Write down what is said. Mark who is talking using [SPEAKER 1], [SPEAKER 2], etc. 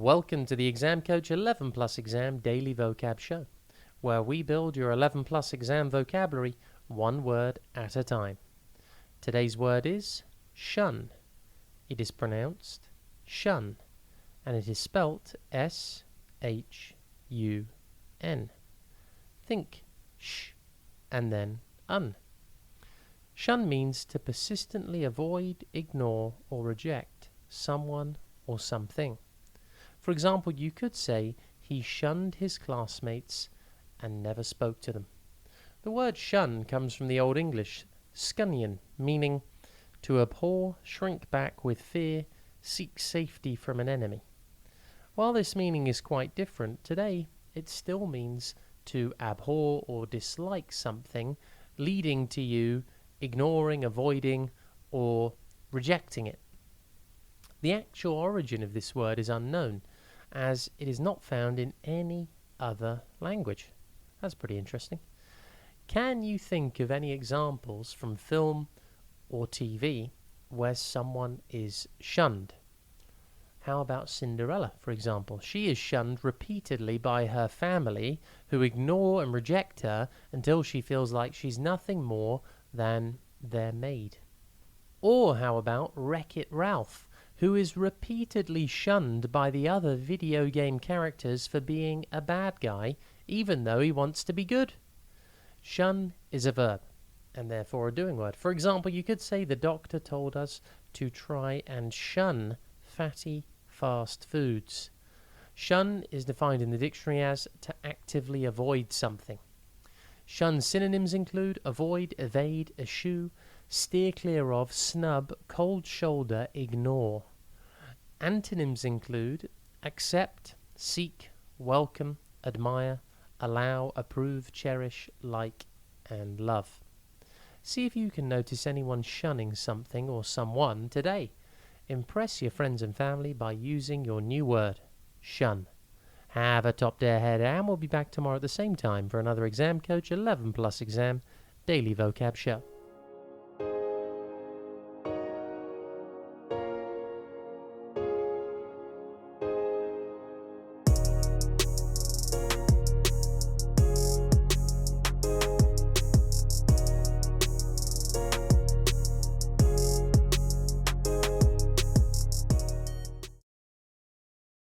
[SPEAKER 1] Welcome to the Exam Coach 11 Plus Exam Daily Vocab Show, where we build your 11 Plus exam vocabulary one word at a time. Today's word is shun. It is pronounced shun, and it is spelt S-H-U-N. Think sh and then un. Shun means to persistently avoid, ignore, or reject someone or something. For example, you could say he shunned his classmates and never spoke to them. The word shun comes from the Old English scunnion, meaning to abhor, shrink back with fear, seek safety from an enemy. While this meaning is quite different, today it still means to abhor or dislike something, leading to you ignoring, avoiding, or rejecting it. The actual origin of this word is unknown, as it is not found in any other language. That's pretty interesting. Can you think of any examples from film or TV where someone is shunned? How about Cinderella, for example? She is shunned repeatedly by her family, who ignore and reject her until she feels like she's nothing more than their maid. Or how about Wreck-It Ralph, who is repeatedly shunned by the other video game characters for being a bad guy, even though he wants to be good? Shun is a verb, and therefore a doing word. For example, you could say the doctor told us to try and shun fatty, fast foods. Shun is defined in the dictionary as to actively avoid something. Shun synonyms include avoid, evade, eschew, steer clear of, snub, cold shoulder, ignore. Antonyms include accept, seek, welcome, admire, allow, approve, cherish, like, and love. See if you can notice anyone shunning something or someone today. Impress your friends and family by using your new word, shun. Have a top day ahead, and we'll be back tomorrow at the same time for another Exam Coach 11 Plus Exam Daily Vocab Show.